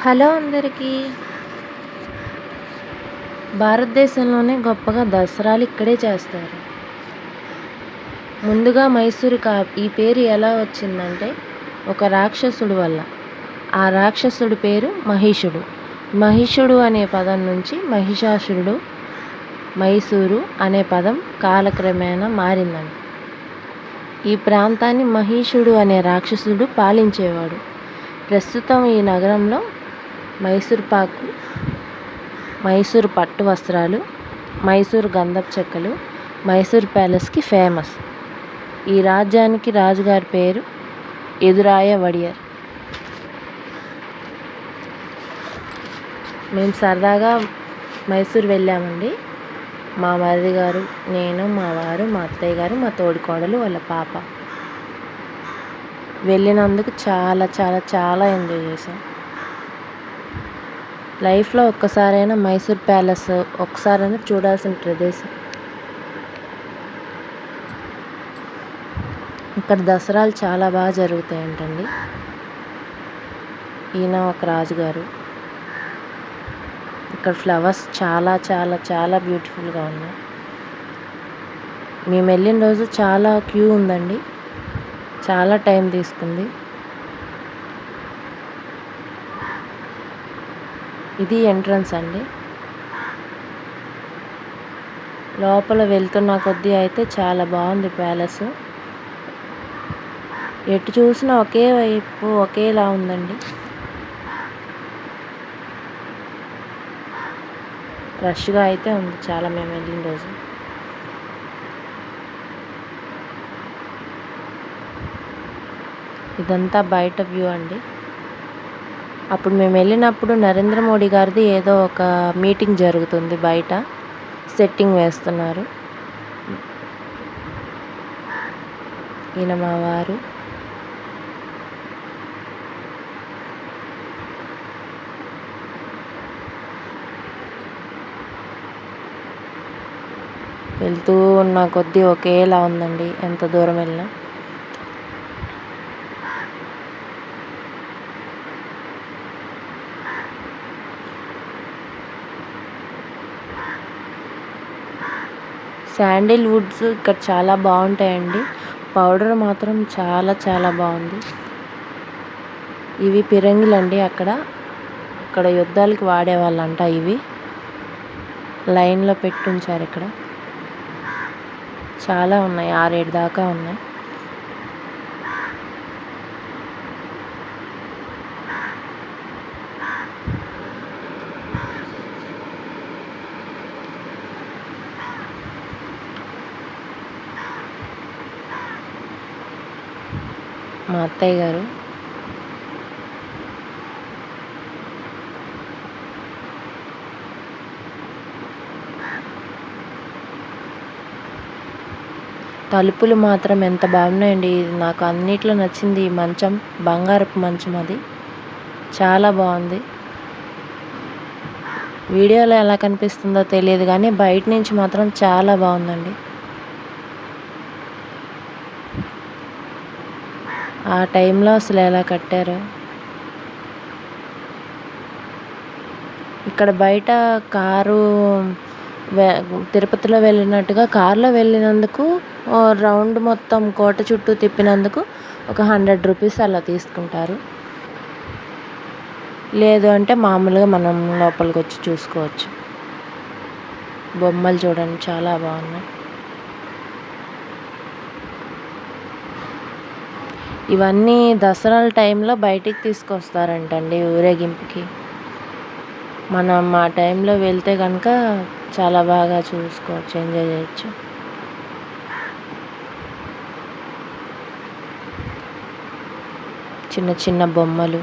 Hello అందరికీ. భారతదేశంలోనే గొప్పగా దసరాలు ఇక్కడే చేస్తారు. ముందుగా ఈ పేరు ఎలా వచ్చిందంటే ఒక రాక్షసుడు వల్ల. ఆ రాక్షసుడి పేరు మహిషుడు. మహిషుడు అనే పదం నుంచి మహిషాసురుడు, మైసూరు అనే పదం కాలక్రమేణా మారిందండి. ఈ ప్రాంతాన్ని మహిషుడు అనే రాక్షసుడు పాలించేవాడు. ప్రస్తుతం ఈ నగరంలో మైసూర్ పాకు, మైసూరు పట్టు వస్త్రాలు, మైసూరు గంధపు చెక్కలు మైసూర్ ప్యాలెస్కి ఫేమస్. ఈ రాజ్యానికి రాజుగారి పేరు ఎదురాయ వడియర్. మేము సరదాగా మైసూర్ వెళ్ళామండి. మా మరిది గారు, నేను, మా వారు, మా అత్తయ్య గారు, మా తోడికోడలు వాళ్ళ పాప. వెళ్ళినందుకు చాలా చాలా చాలా ఎంజాయ్ చేసాం. లైఫ్లో ఒక్కసారైనా మైసూర్ ప్యాలెస్ ఒక్కసారైనా చూడాల్సిన ప్రదేశం. ఇక్కడ దసరాలు చాలా బాగా జరుగుతాయంటండి. ఈయన ఒక రాజుగారు. ఇక్కడ ఫ్లవర్స్ చాలా చాలా చాలా బ్యూటిఫుల్గా ఉన్నాయి. మేము వెళ్ళిన రోజు చాలా క్యూ ఉందండి. చాలా టైం తీసుకుంది. ఇది ఎంట్రన్స్ అండి. లోపల వెళ్తున్న కొద్దీ అయితే చాలా బాగుంది ప్యాలెస్. ఎటు చూసినా ఒకే వైపు ఒకేలా ఉందండి. రష్గా అయితే ఉంది చాలా మేము వెళ్ళిన రోజు. ఇదంతా బయట వ్యూ అండి. అప్పుడు మేము వెళ్ళినప్పుడు నరేంద్ర మోడీ గారిది ఏదో ఒక మీటింగ్ జరుగుతుంది, బయట సెట్టింగ్ వేస్తున్నారు. ఈయన మా వారు. వెళ్తూ ఉన్న కొద్దీ ఒకేలా ఉందండి ఎంత దూరం వెళ్ళినా. శాండిల్వుడ్స్ ఇక్కడ చాలా బాగుంటాయండి. పౌడర్ మాత్రం చాలా చాలా బాగుంది. ఇవి పిరంగిలండి. అక్కడ యుద్ధాలకి వాడేవాళ్ళంట. ఇవి లైన్లో పెట్టుంచారు. ఇక్కడ చాలా ఉన్నాయి, 6-7 దాకా ఉన్నాయి. మా అత్తయ్య గారు. తలుపులు మాత్రం ఎంత బాగున్నాయండి. నాకు అన్నిట్లో నచ్చింది ఈ మంచం, బంగారపు మంచం. అది చాలా బాగుంది. వీడియోలో ఎలా కనిపిస్తుందో తెలియదు కానీ బయట నుంచి మాత్రం చాలా బాగుందండి. ఆ టైంలో అసలు ఎలా కట్టారో. ఇక్కడ బయట కారు తిరుపతిలో వెళ్ళినట్టుగా కారులో వెళ్ళినందుకు రౌండ్ మొత్తం కోట చుట్టూ తిప్పినందుకు ఒక 100 రూపీస్ అలా తీసుకుంటారు. లేదు అంటే మామూలుగా మనం లోపలికి వచ్చి చూసుకోవచ్చు. బొమ్మలు చూడండి చాలా బాగున్నాయి. ఇవన్నీ దసరాల టైంలో బయటికి తీసుకొస్తారంటండి ఊరేగింపుకి. మనం ఆ టైంలో వెళ్తే కనుక చాలా బాగా చూసుకోవచ్చు, ఎంజాయ్ చేయొచ్చు. చిన్న చిన్న బొమ్మలు.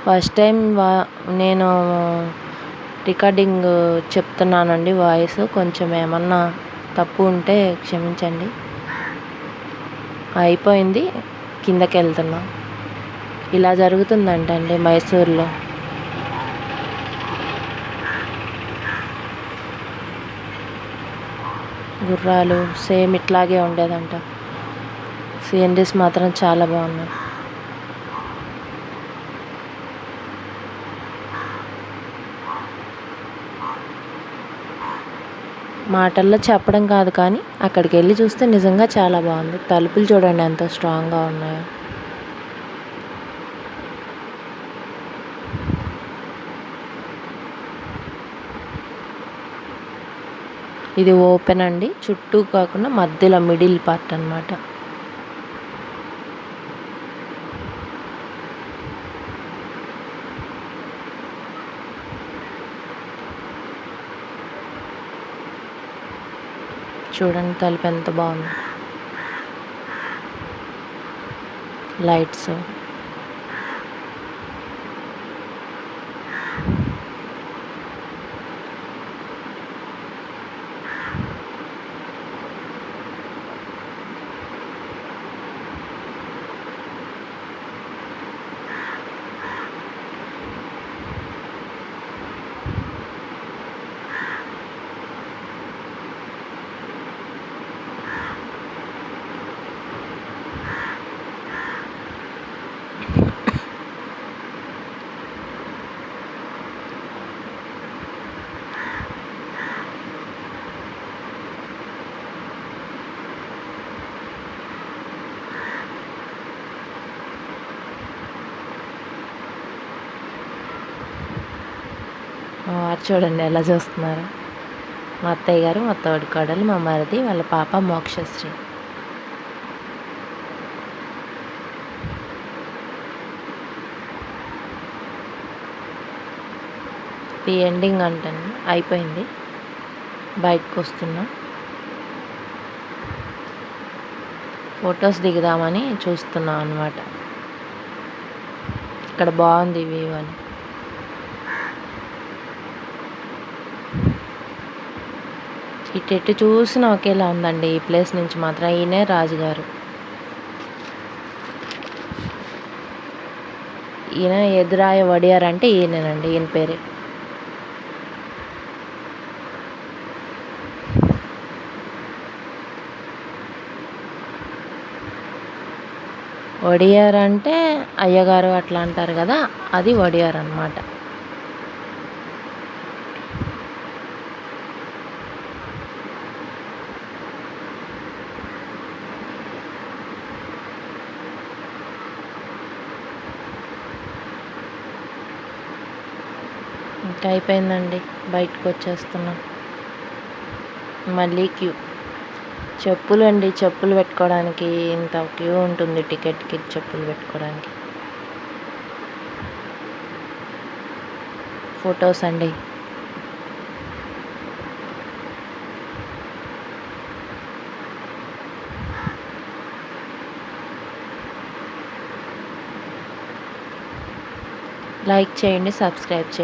ఫస్ట్ టైం నేను రికార్డింగ్ చెప్తున్నానండి. వాయిస్ కొంచెం ఏమన్నా తప్పు ఉంటే క్షమించండి. అయిపోయింది, కిందకి వెళ్తున్నాం. ఇలా జరుగుతుందంటండి మైసూర్లో. గుర్రాలు సేమ్ ఇట్లాగే ఉండేదంట. సీనరీస్ మాత్రం చాలా బాగున్నాయి. మాటల్లో చెప్పడం కాదు కానీ అక్కడికి వెళ్ళి చూస్తే నిజంగా చాలా బాగుంది. తలుపులు చూడండి ఎంత స్ట్రాంగ్గా ఉన్నాయో. ఇది ఓపెన్ అండి, చుట్టూ కాకుండా మధ్యలో మిడిల్ పార్ట్ అన్నమాట. చూడండి తలుపు ఎంత బాగుంది, లైట్స్. మా వారు చూడండి ఎలా చూస్తున్నారు. మా అత్తయ్య గారు, మా తోడి కోడలు, మా మరిది, వాళ్ళ పాప మోక్షశ్రీ. ఇది ఎండింగ్ అంటాను, అయిపోయింది. బయటకు వస్తున్నాం, ఫొటోస్ దిగుదామని చూస్తున్నాం అన్నమాట. ఇక్కడ బాగుంది వ్యూ అని. ఇటు చూసినా ఒకేలా ఉందండి ఈ ప్లేస్ నుంచి మాత్రం. ఈయనే రాజుగారు. ఈయన ఎదురాయ వడియార్ అంటే ఈయనేనండి, ఈయన పేరే. వడియార్ అంటే అయ్యగారు అట్లా అంటారు కదా, అది వడియార్ అన్నమాట. ఇంకా అయిపోయిందండి, బయటకు వచ్చేస్తున్నాం. మళ్ళీ క్యూ. చెప్పులు అండి, చెప్పులు పెట్టుకోవడానికి ఇంత క్యూ ఉంటుంది టికెట్కి, చెప్పులు పెట్టుకోవడానికి. ఫొటోస్ అండి. లైక్ చేయండి, సబ్స్క్రైబ్ చేయండి.